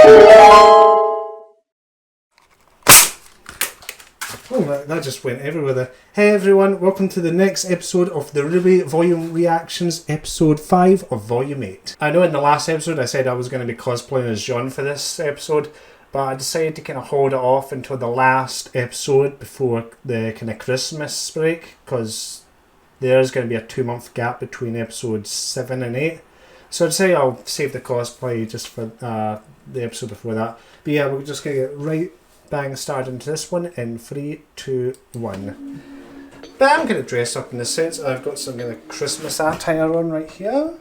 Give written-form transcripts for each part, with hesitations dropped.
Oh, that just went everywhere there. Hey everyone, welcome to the next episode of the RWBY Volume Reactions, Episode 5 of Volume 8. I know in the last episode I said I was going to be cosplaying as John for this episode, but I decided to kind of hold it off until the last episode before the kind of Christmas break, because there's going to be a 2-month gap between episodes 7 and 8. So I'd say I'll save the cosplay just for the episode before that. But yeah, we're just going to get right bang started into this one in 3, 2, 1. But I'm going to dress up in the sense I've got some kind of Christmas attire on right here.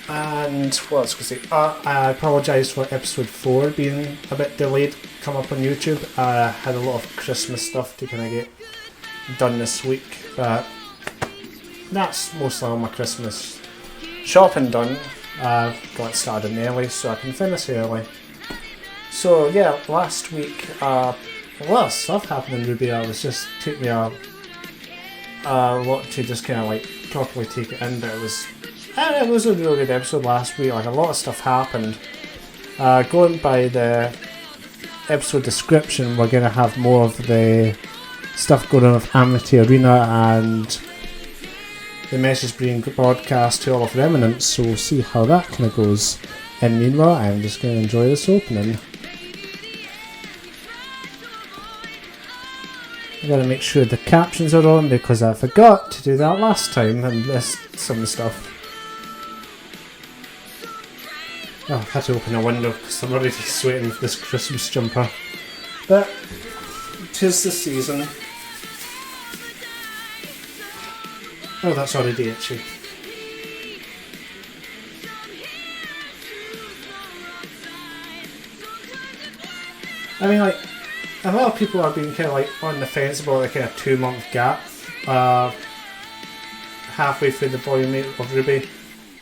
And what else could I say? I apologise for episode 4 being a bit delayed, come up on YouTube. I had a lot of Christmas stuff to kind of get done this week, but that's mostly all my Christmas shopping done. I've got started early so I can finish early. So yeah, last week a lot of stuff happened in RWBY. It was just took me a lot to just kind of like properly take it in, but it was a really good episode last week. Like a lot of stuff happened. Going by the episode description, we're going to have more of the stuff going on with Amity Arena and the message being broadcast to all of Remnant, so we'll see how that kind of goes. And meanwhile, I'm just going to enjoy this opening. I gotta make sure the captions are on because I forgot to do that last time and missed some stuff. Oh, I had to open a window because I'm already sweating with this Christmas jumper. But 'tis the season. Oh, that's already itchy. I mean, like, a lot of people are being kind of like on the fence about the kind of 2-month gap halfway through the volume 8 of RWBY.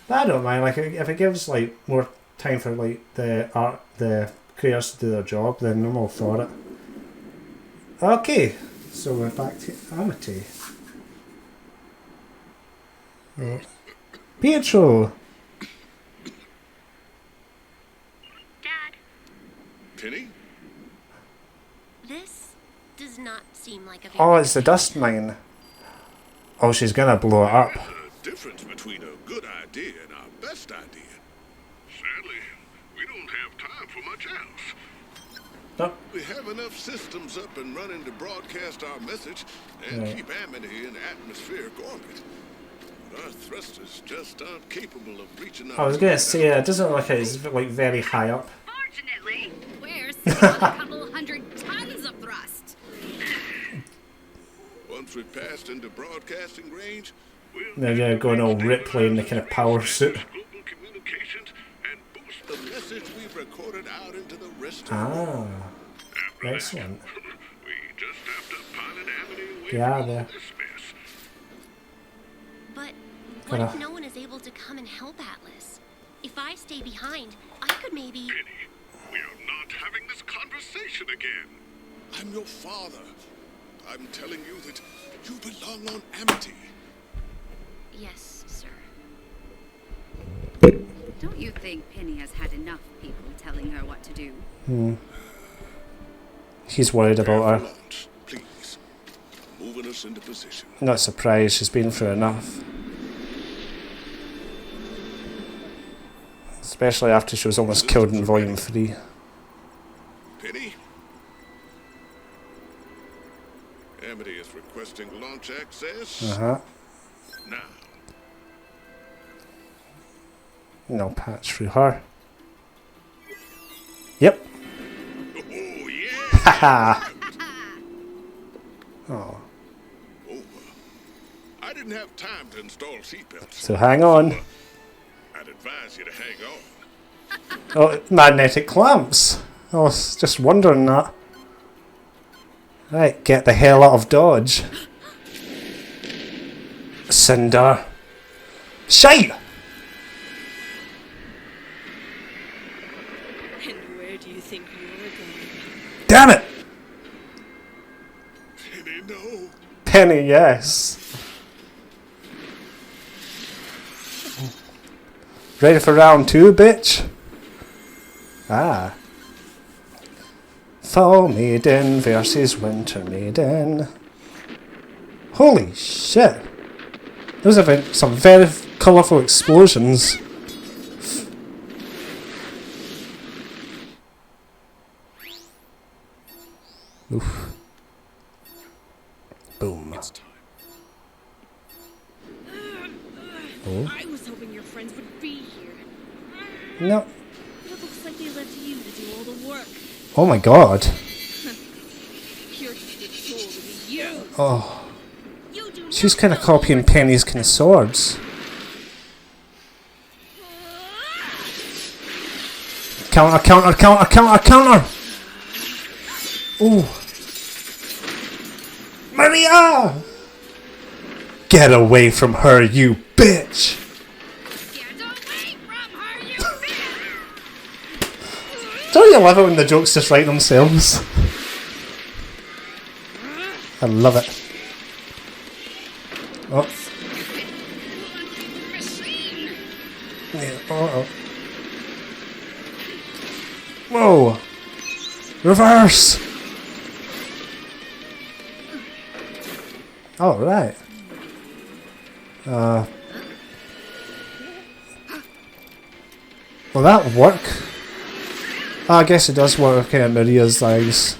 But I don't mind, like, if it gives like more time for like the creators to do their job, then I'm all for it. Okay, so we're back to Amity. Pietro! Dad. Penny? This does not seem like a very Oh, it's the dust mine. Oh, she's gonna blow it up. There's a difference between a good idea and our best idea. Sadly, we don't have time for much else. No. We have enough systems up and running to broadcast our message and keep Amity in atmospheric orbit. But our thrusters just aren't capable of reaching our... I was gonna say, it doesn't look like it's like very high up. Fortunately, we're sitting on a couple hundred tons of thrust. Once we've passed into broadcasting range, They're gonna go in all Ripley in the kind of power suit. global communications and boost the message we've recorded out into the rest of the world. Ah, excellent. We just have to pilot Amity away Yeah, from there. all this mess. But what Gotta- if no one is able to come and help Atlas? If I stay behind, I could maybe... Penny, we are not having this conversation again. I'm your father. I'm telling you that you belong on Amity. Yes, sir. Don't you think Penny has had enough people telling her what to do? He's worried about her. Launch, please. Moving us into position. Not surprised, she's been through enough. Especially after she was almost killed in Volume 3. Penny? Amity is requesting launch access. Uh-huh. Now. No patch through her. Yep. Oh, yeah! Haha. Oh. Over. I didn't have time to install seatbelts. So hang on. I'd advise you to hang on. Oh, magnetic clamps. I was just wondering that. Right, get the hell out of Dodge. Cinder. Shite! And where do you think you're going? Damn it! Penny, no. Penny, yes. Ready for round 2, bitch? Ah. Fall Maiden versus Winter Maiden. Holy shit. Those have been some very colourful explosions. Oof. Boom. It's time. Oh. I was hoping your friends would be here. No. It looks like they left you to do all the work. Oh my god. You're just a tool to be used. Oh. You do She's not kind of know copying what- Penny's kind of swords. Counter, counter, counter, counter, counter! Oh. Maria! Get away from her, you bitch! Get away from her, you bitch! Don't you love it when the jokes just write themselves? I love it. Oh. Yeah. Uh-oh. Whoa! Reverse! Oh, right. Will that work? Oh, I guess it does work in Maria's eyes.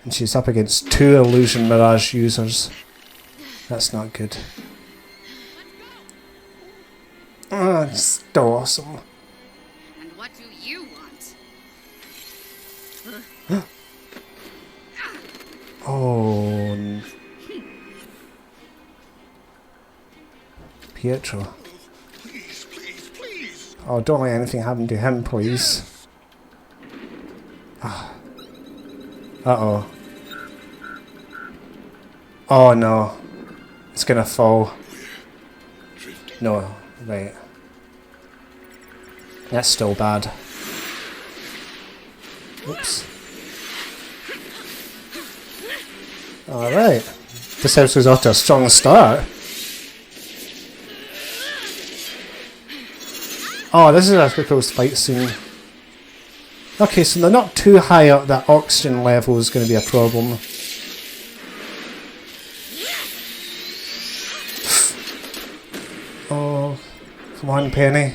And she's up against 2 Illusion Mirage users. That's not good. Oh, it's so awesome. And what do you want? Oh. Pietro. Please, please, please. Oh, don't let anything happen to him, please. Uh-oh. Oh no. It's gonna fall. Drifting. No, right. That's still bad. Oops. Alright. This episode's off to a strong start. Oh, this is a close fight scene. Okay, so they're not too high up, that oxygen level is going to be a problem. Oh, come on, Penny.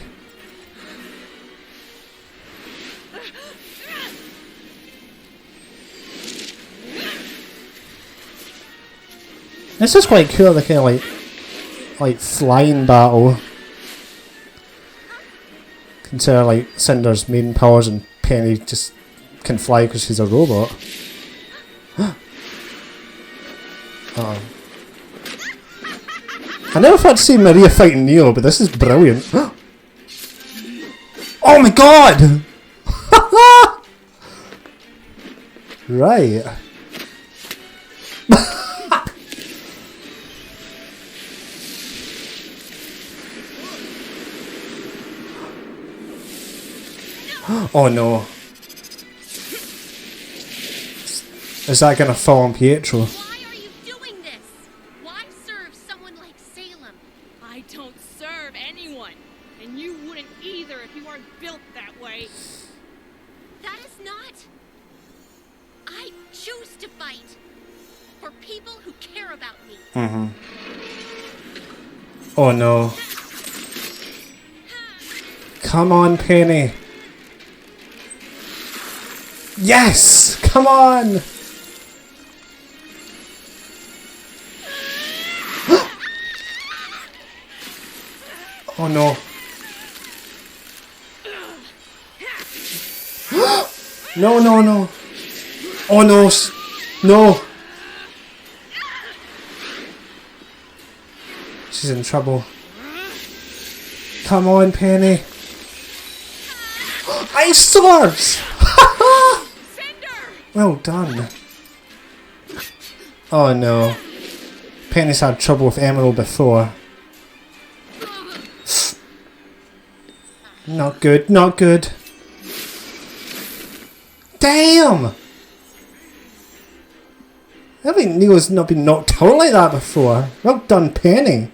This is quite cool, the kind of like flying battle. Consider like Cinder's main powers and Penny just can fly because she's a robot. Oh. I never thought to see Maria fighting Neo, but this is brilliant. Oh my god! Right. Oh no. Is that gonna fall on Pietro? Why are you doing this? Why serve someone like Salem? I don't serve anyone, and you wouldn't either if you weren't built that way. That is not. I choose to fight for people who care about me. Oh no. Come on, Penny. Yes! Come on! Oh no. No, no, no. Oh no. No. She's in trouble. Come on, Penny. Ice swords! Cinder! Well done. Oh no. Penny's had trouble with Emerald before. Not good, not good. Damn! I think Neo's not been knocked out like that before. Well done, Penny.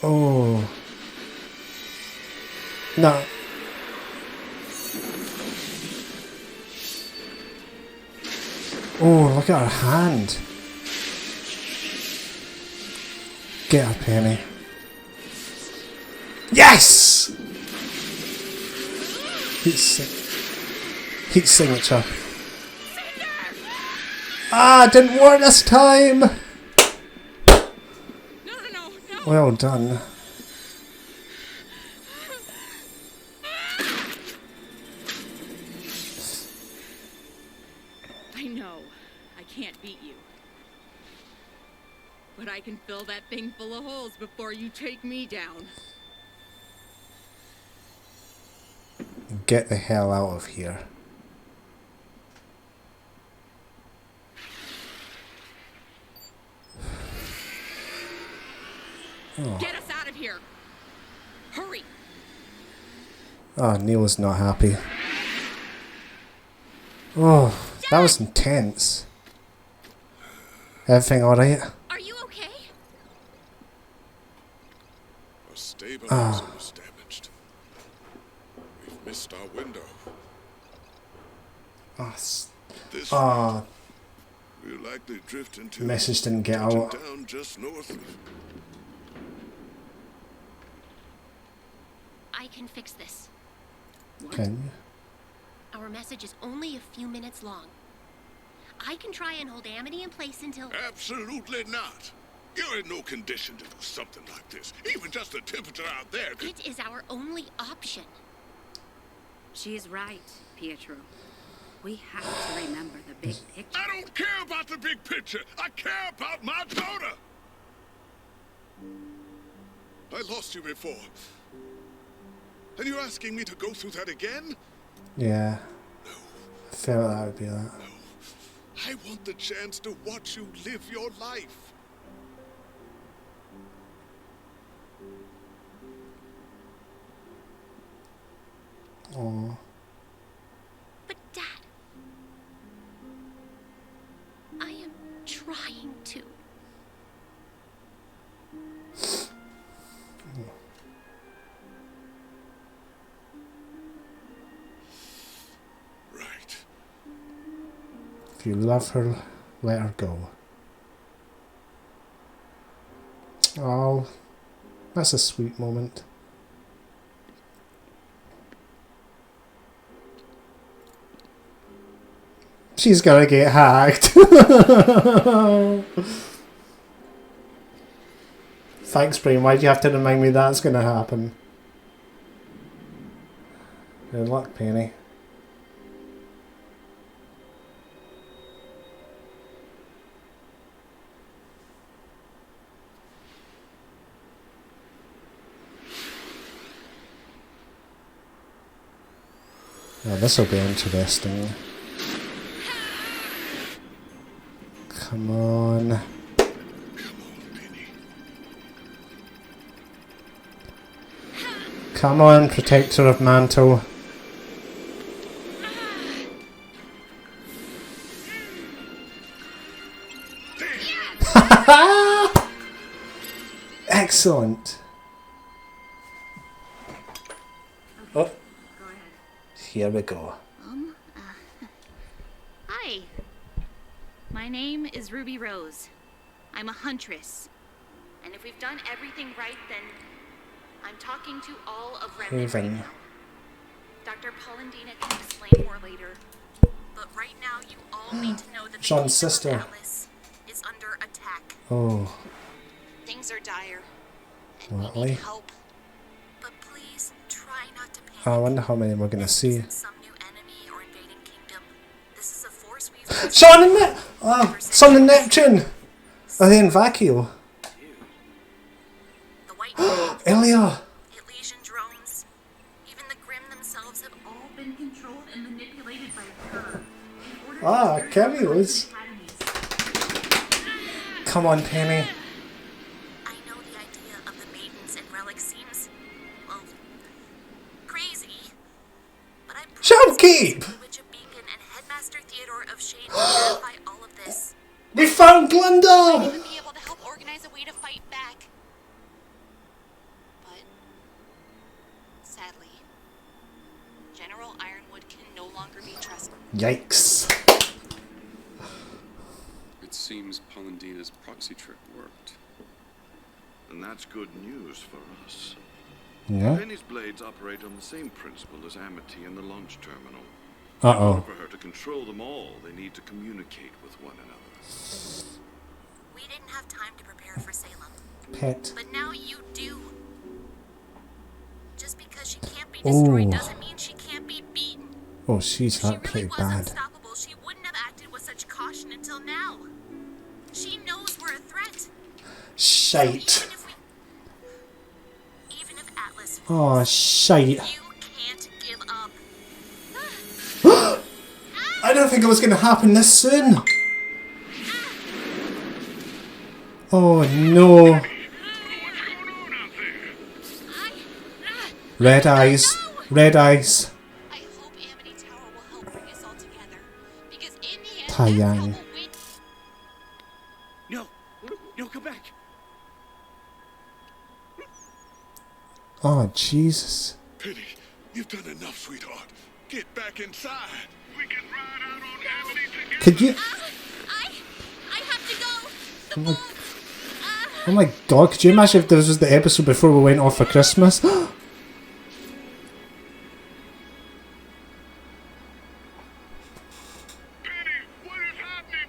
Oh. No. Oh, look at her hand. Get her, Penny. Yes! Heat signature. Ah, didn't work this time! No. Well done. I know. I can't beat you. But I can fill that thing full of holes before you take me down. Get the hell out of here. Oh. Get us out of here! Hurry! Oh, Neil's not happy. Oh, that was intense. Everything alright? Are you okay? Our stabilizer was damaged. We've missed our window. Oh, This oh, we'll likely drift into message didn't get touching out. down just north of. I can fix this. Can you? Our message is only a few minutes long. I can try and hold Amity in place until... Absolutely not. You're in no condition to do something like this. Even just the temperature out there could... It is our only option. She's right, Pietro. We have to remember the big picture. I don't care about the big picture. I care about my daughter. I lost you before. And you're asking me to go through that again? Yeah. I felt that would be that. I want the chance to watch you live your life. Oh. But Dad, I am trying to. Right. If you love her, let her go. Oh, that's a sweet moment. She's gonna get hacked. Thanks, Brain. Why'd you have to remind me that's gonna happen? Good luck, Penny. Oh, this will be interesting. Come on. Come on, protector of mantle. Excellent. Oh, Go ahead. here we go. Hi. My name is Ruby Rose. I'm a huntress. And if we've done everything right, then I'm talking to all of Remnant right now. Dr. Polendina can explain more later. But right now, you all need to know that the John's kingdom of sister. Atlas is under attack. Oh, Things are dire. And we lovely. need help. But please try not to panic. I wonder how many we're gonna This see. isn't some new enemy or invading kingdom. This is a force we've Sun and Sun and Neptune. Are they in vacuum? the White Elia. Elysian drones. Even the Grim themselves have all been controlled and manipulated by her. in order to cameos. academies. Come on, Penny. I know the idea of the maidens and relics seems, well, crazy. But I Shopkeep! Witch of Beacon and Headmaster Theodore of Shade will verify all of this. We found Glinda! Even be able to help organize a way to fight back. But sadly, General Ironwood can no longer be trusted. Yikes. It seems Polendina's proxy trick worked. And that's good news for us. Yeah. Penny's blades operate on the same principle as Amity and the launch terminal. Uh-oh. For her to control them all, they need to communicate with one another. We didn't have time to prepare for Salem. Pet. But now you do. Just because she can't be destroyed Oh. doesn't mean she can't be beaten. Oh, she's If she hurt really pretty was bad. unstoppable, she wouldn't have acted with such caution until now. She knows we're a threat. Shite. Even if Atlas Oh, falls, shite. you can't give up. I don't think it was going to happen this soon. Oh, no. Red eyes. Red eyes. I hope Amity Tower will help bring us all together. Because in the end, Taiyang. that's how we'll win. No! No, come back! Oh, Jesus. Penny, you've done enough, sweetheart. Get back inside. We can ride out on Amity together. Could you... I have to go. Oh my, oh my god, could you imagine if this was the episode before we went off for Christmas? Penny, what is happening?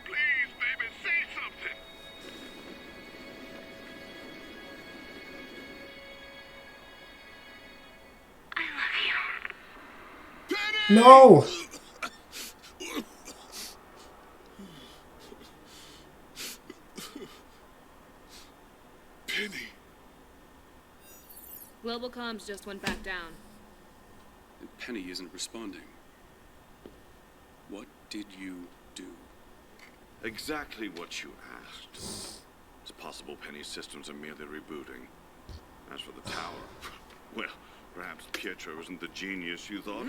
Please, baby, say something. No! Penny. Global comms just went back down. And Penny isn't responding. What did you do? Exactly what you asked. It's possible Penny's systems are merely rebooting. As for the tower, well, perhaps Pietro isn't the genius you thought.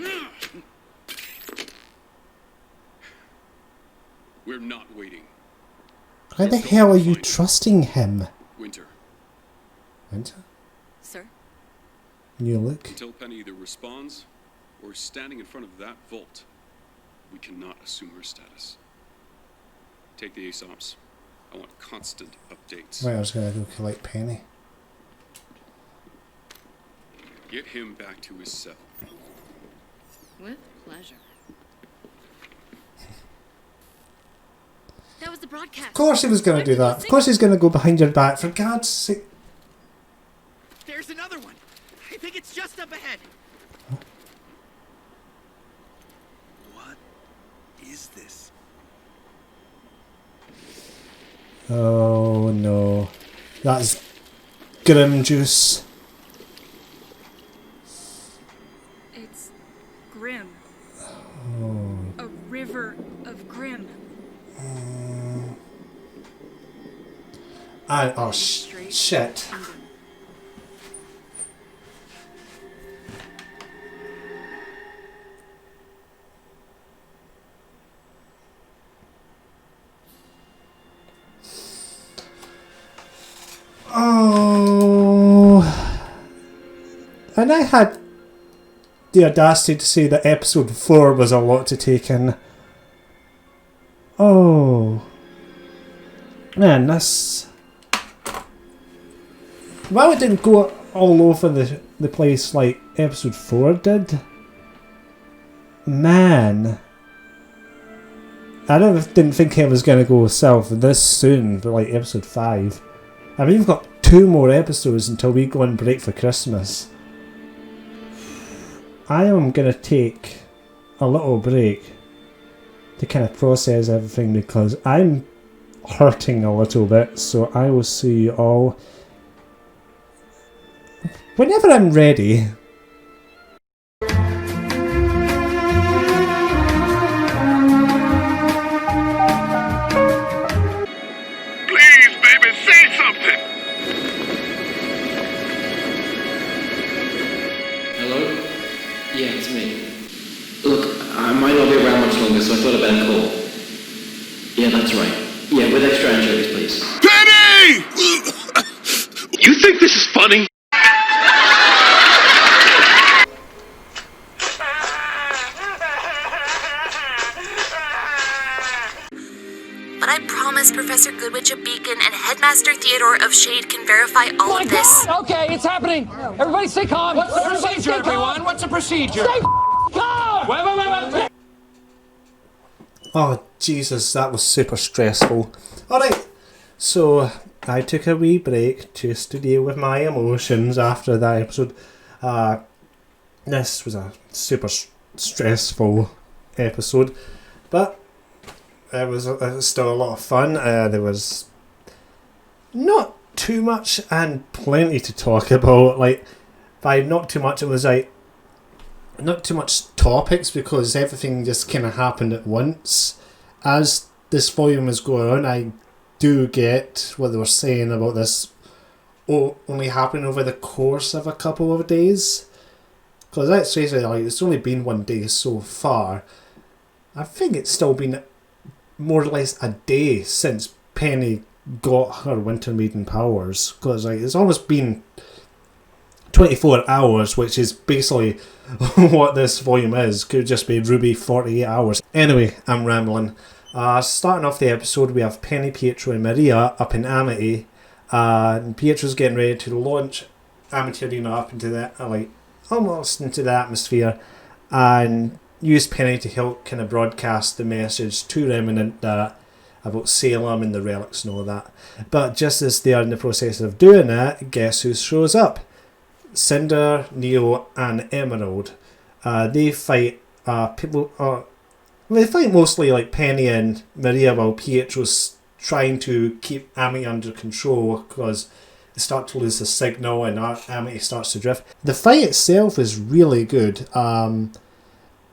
We're not waiting. Why the hell are you trusting him? Winter, Winter? Sir? New look. until Penny either responds or is standing in front of that vault, we cannot assume her status. Take the ASOPs. I want constant updates. Right, I was gonna go collect Penny. Get him back to his cell. With pleasure. That was the broadcast. Of course he was gonna do that. Of course he's gonna go behind your back, for God's sake. There's another one. I think it's just up ahead. What is this? Oh no. That's Grim Juice. It's grim. Oh. A river of grim. Oh shit. Oh. And I had the audacity to say that episode 4 was a lot to take in. Oh. Man, that's... Well, it didn't go all over the place like episode 4 did. Man. I didn't think it was going to go south this soon, but like episode 5. I mean, we've got 2 more episodes until we go on break for Christmas. I am going to take a little break to kind of process everything because I'm hurting a little bit, so I will see you all whenever I'm ready. Please, baby, say something. Hello? Yeah, it's me. Look, I might not be around much longer, so I thought I'd better call. Yeah, that's right. Yeah, with extra anchovies, please. Penny! You think this is funny? promise Professor Goodwitch of Beacon and Headmaster Theodore of Shade can verify all of this. Okay, it's happening. Everybody stay calm. What's the procedure, everyone? What's the procedure? Stay calm! Wait. Oh, Jesus, that was super stressful. Alright, so I took a wee break just to deal with my emotions after that episode. This was a super stressful episode, but it was still a lot of fun. There was not too much and plenty to talk about. Like, by not too much, it was like not too much topics, because everything just kind of happened at once. As this volume is going on, I do get what they were saying about this only happening over the course of a couple of days. Because let's face it, like, it's only been 1 day so far. I think it's still been more or less a day since Penny got her Winter Maiden powers. Because like, it's almost been 24 hours, which is basically what this volume is. Could just be RWBY 48 hours. Anyway, I'm rambling. Starting off the episode, we have Penny, Pietro and Maria up in Amity. And Pietro's getting ready to launch Amity Arena up into the, like, almost into the atmosphere, and use Penny to help kind of broadcast the message to Remnant about Salem and the relics and all that. But just as they are in the process of doing that, guess who shows up? Cinder, Neo and Emerald. They fight they fight mostly like Penny and Maria, while Pietro's trying to keep Amity under control, because they start to lose the signal and Amity starts to drift. The fight itself is really good.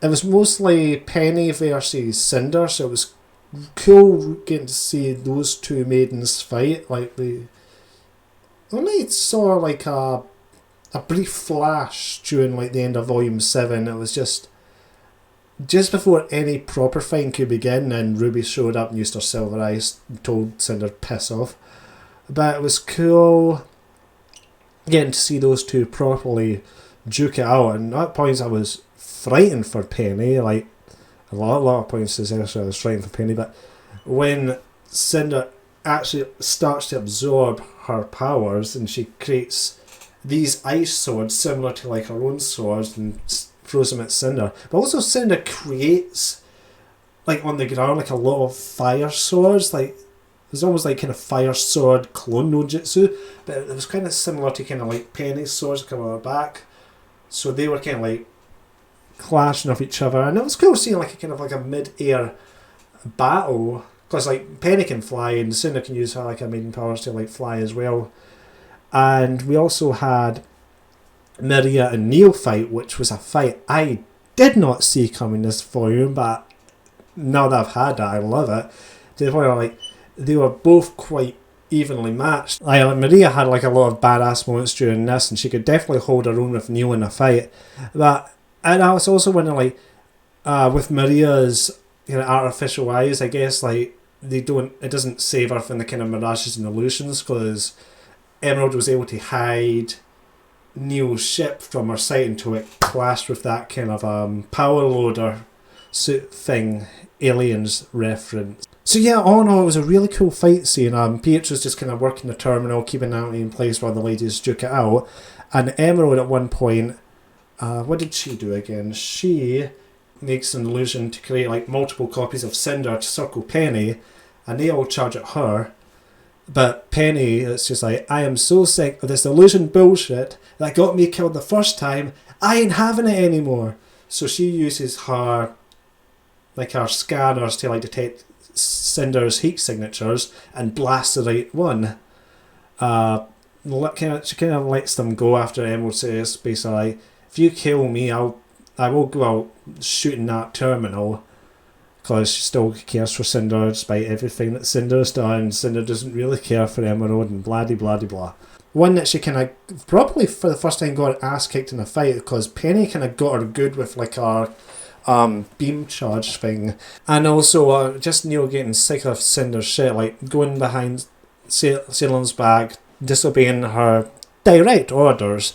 It was mostly Penny versus Cinder, so it was cool getting to see those two maidens fight. Like, we only saw like a brief flash during like the end of Volume 7. It was just before any proper fight could begin, and Ruby showed up and used her silver eyes and told Cinder piss off. But it was cool getting to see those two properly duke it out, and at points I was frightened for Penny. Like, a lot of points I was frightened for Penny, but when Cinder actually starts to absorb her powers and she creates these ice swords similar to like her own swords and throws them at Cinder, but also Cinder creates like on the ground like a lot of fire swords. Like, it was almost like kind of fire sword clone no jutsu, but it was kind of similar to kind of like Penny's swords coming on her back. So they were kind of like clashing off each other, and it was cool seeing like a kind of like a mid-air battle, because like Penny can fly and Cinder can use her like her maiden powers to like fly as well. And we also had Maria and Neo fight, which was a fight I did not see coming this volume, but now that I've had that, I love it. To the point where like they were both quite evenly matched. Like, Maria had like a lot of badass moments during this, and she could definitely hold her own with Neo in a fight. But and I was also wondering, like, with Maria's artificial eyes, I guess like it doesn't save her from the kind of mirages and illusions, because Emerald was able to hide Neo's ship from her sight until it clashed with that kind of power loader suit thing, Aliens reference. So yeah, all in all, it was a really cool fight scene. Pietro's just kind of working the terminal, keeping Amity in place while the ladies duke it out. And Emerald at one point, what did she do again? She makes an illusion to create like multiple copies of Cinder to circle Penny, and they all charge at her. But Penny, it's just like, I am so sick of this illusion bullshit that got me killed the first time. I ain't having it anymore. So she uses her scanners to like detect Cinder's heat signatures and blast the right one. She kind of lets them go after Emerald says basically, if you kill me, I will go out shooting that terminal, because she still cares for Cinder despite everything that Cinder's done. Cinder doesn't really care for Emerald and blah de blah de blah. One that she kind of probably for the first time got her ass kicked in a fight, because Penny kind of got her good with like our beam charge thing, and also just Neo getting sick of Cinder's shit, like going behind Salem's back, disobeying her direct orders,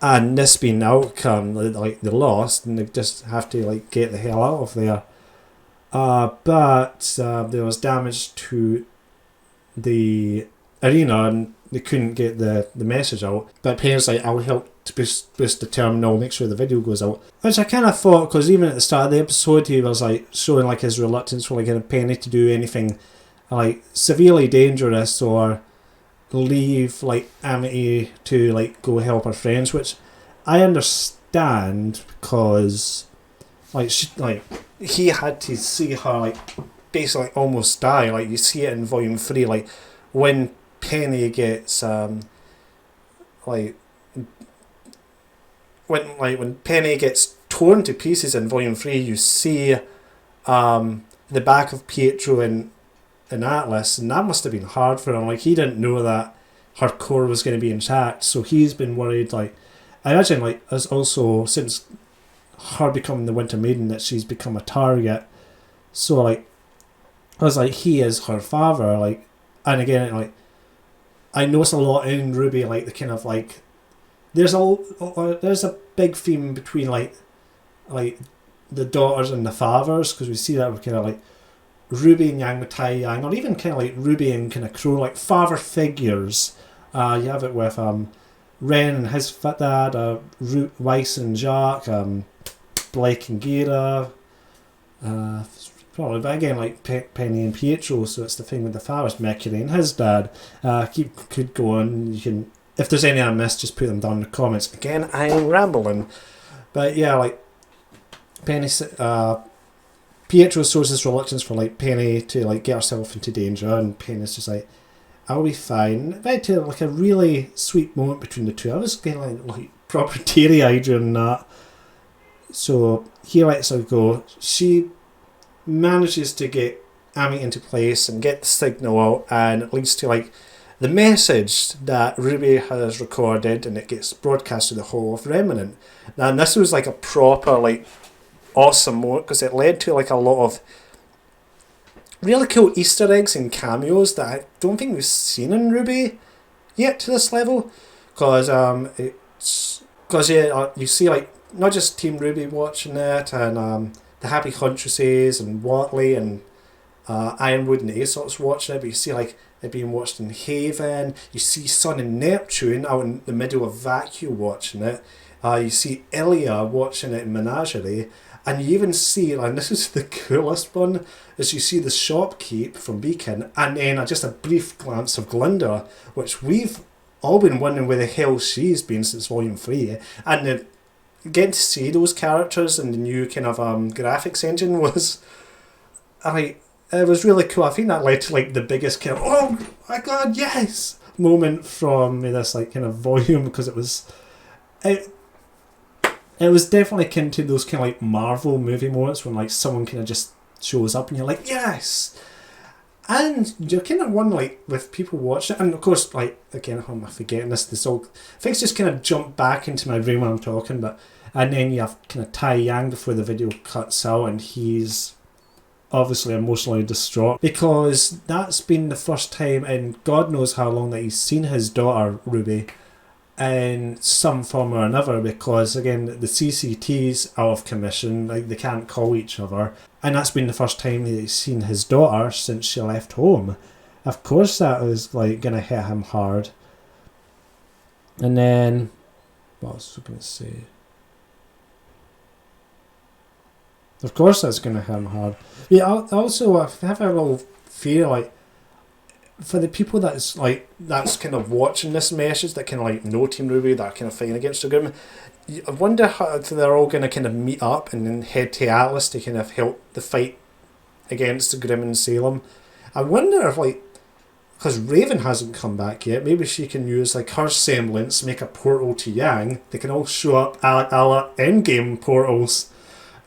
and this being the outcome, like they lost and they just have to like get the hell out of there. But there was damage to the arena and they couldn't get the message out. But Penny's like, I'll help to boost the terminal, make sure the video goes out. Which I kind of thought, because even at the start of the episode he was like showing like his reluctance for like Penny to do anything like severely dangerous or leave like Amity to like go help her friends, which I understand because like he had to see her like basically almost die. Like you see it in volume 3, like when Penny gets when Penny gets torn to pieces in volume 3, you see the back of Pietro and Atlas, and that must have been hard for him. Like he didn't know that her core was going to be intact, so he's been worried. Like I imagine, like as also since her becoming the Winter Maiden, that she's become a target. So like I was like, he is her father. Like, and again, like I notice a lot in RWBY, like the kind of like there's a big theme between like the daughters and the fathers, because we see that with kind of like RWBY and Yang with Tai Yang, or even kind of like RWBY and kind of Crow, like father figures. You have it with Ren and his dad, Weiss and Jacques, Blake and Gira, probably, but again like Penny and Pietro. So it's the thing with the fathers, Mercury and his dad. Could go on. You can, if there's any I missed, just put them down in the comments. Again, I'm rambling, but yeah, like Penny. Pietro shows his reluctance for like Penny to like get herself into danger, and Penny's just like, I'll be fine. Right to like a really sweet moment between the two. I was getting like proper teary-eyed during that. So he lets her go. She manages to get Amity into place and get the signal out, and it leads to like the message that RWBY has recorded, and it gets broadcast to the whole of Remnant. Now, and this was like a proper like awesome moment, because it led to like a lot of really cool Easter eggs and cameos that I don't think we've seen in RWBY yet to this level. Because you see like not just Team RWBY watching it, and the Happy Huntresses and Watley and Ironwood and Aesop's watching it, but you see like it being watched in Haven. You see Sun and Neptune out in the middle of Vacuum watching it. You see Ilya watching it in Menagerie. And you even see, and this is the coolest one, is you see the shopkeep from Beacon, and then just a brief glance of Glinda, which we've all been wondering where the hell she's been since Volume 3. And getting to see those characters in the new kind of graphics engine was, it was really cool. I think that led to like the biggest kind of, oh my god, yes, moment from this like kind of volume, because it was definitely akin to those kind of like Marvel movie moments when like someone kind of just shows up and you're like, yes! And you're kind of one like with people watching it, and of course like again, how am I forgetting this all things just kind of jump back into my brain when I'm talking, but and then you have kind of Tai Yang before the video cuts out, and he's obviously emotionally distraught because that's been the first time in God knows how long that he's seen his daughter RWBY in some form or another, because again the CCT's out of commission, like they can't call each other, and that's been the first time he's seen his daughter since she left home. Of course that was like gonna hit him hard. And then what was I gonna say? Of course that's gonna hit him hard. Yeah, also I have a little fear like for the people that's kind of watching this message that kind of like know Team RWBY, that are kind of fighting against the Grimm. I wonder how they're all going to kind of meet up and then head to Atlas to kind of help the fight against the Grimm in Salem. I wonder if like, because Raven hasn't come back yet, maybe she can use like her semblance, make a portal to Yang. They can all show up a la endgame portals.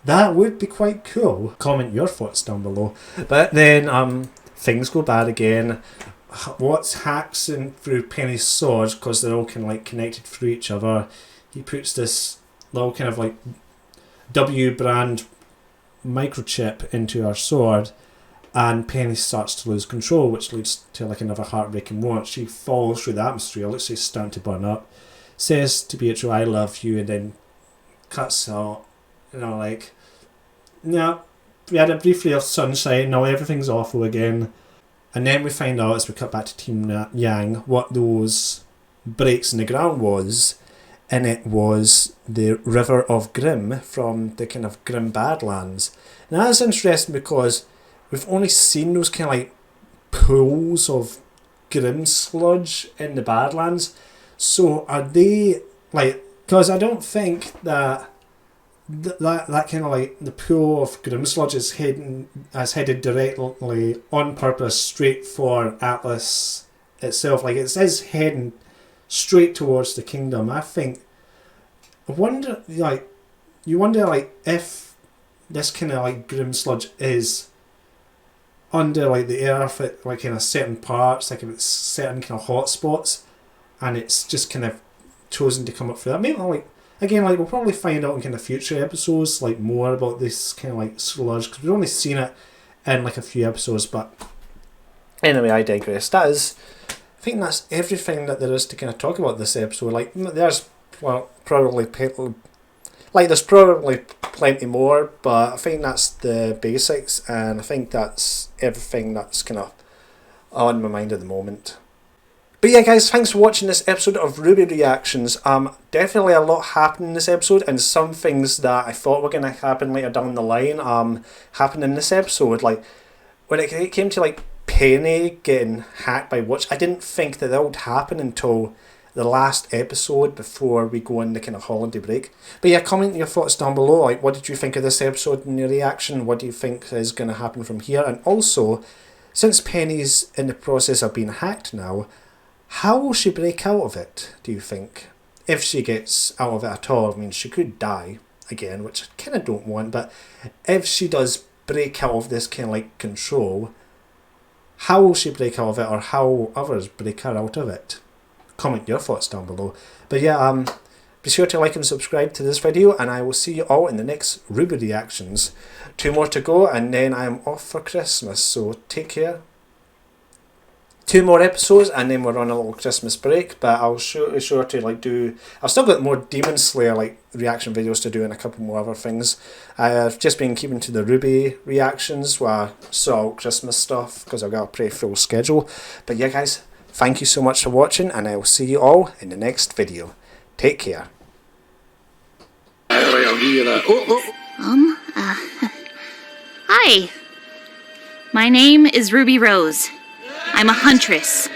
That would be quite cool. Comment your thoughts down below. But then things go bad again. Watts hacks in through Penny's sword, because they're all kind of like connected through each other. He puts this little kind of like W brand microchip into her sword, and Penny starts to lose control, which leads to like another heartbreaking moment. She falls through the atmosphere, looks like she's starting to burn up, says to Pietro, I love you, and then cuts out, like, no, we had a brief ray of sunshine, now everything's awful again. And then we find out, as we cut back to Team Yang, what those breaks in the ground was, and it was the River of Grim from the kind of Grim Badlands. And that's interesting because we've only seen those kind of like pools of Grim sludge in the Badlands. So are they like, because I don't think that that kind of like the pool of Grim sludge is headed directly on purpose straight for Atlas itself. Like it says heading straight towards the kingdom. I wonder if this kind of like Grim sludge is under like the earth at like kind of certain parts, like if it's certain kind of hot spots, and it's just kind of chosen to come up through that. Maybe like, again, like we'll probably find out in kind of future episodes like more about this kind of like sludge, because we've only seen it in like a few episodes. But anyway, I digress. I think that's everything that there is to kind of talk about this episode. Like there's probably plenty more, but I think that's the basics, and I think that's everything that's kind of on my mind at the moment. But yeah, guys, thanks for watching this episode of RWBY Reactions. Definitely a lot happened in this episode, and some things that I thought were going to happen later down the line happened in this episode. Like when it came to like Penny getting hacked by Witch, I didn't think that would happen until the last episode before we go on the kind of holiday break. But yeah, comment your thoughts down below. Like, what did you think of this episode in your reaction? What do you think is going to happen from here? And also, since Penny's in the process of being hacked now, how will she break out of it, do you think? If she gets out of it at all. I mean, she could die again, which I kind of don't want, but if she does break out of this kind of like control, how will she break out of it, or how will others break her out of it? Comment your thoughts down below. But yeah, be sure to like and subscribe to this video, and I will see you all in the next RWBY reactions. 2 more to go, and then I'm off for Christmas, so take care. 2 more episodes, and then we're on a little Christmas break. But I'll sure to like do. I've still got more Demon Slayer like reaction videos to do, and a couple more other things. I've just been keeping to the RWBY reactions, where I saw Christmas stuff, because I've got a pretty full schedule. But yeah, guys, thank you so much for watching, and I will see you all in the next video. Take care. Alright, I'll give you that. Hi. My name is Ruby Rose. I'm a huntress.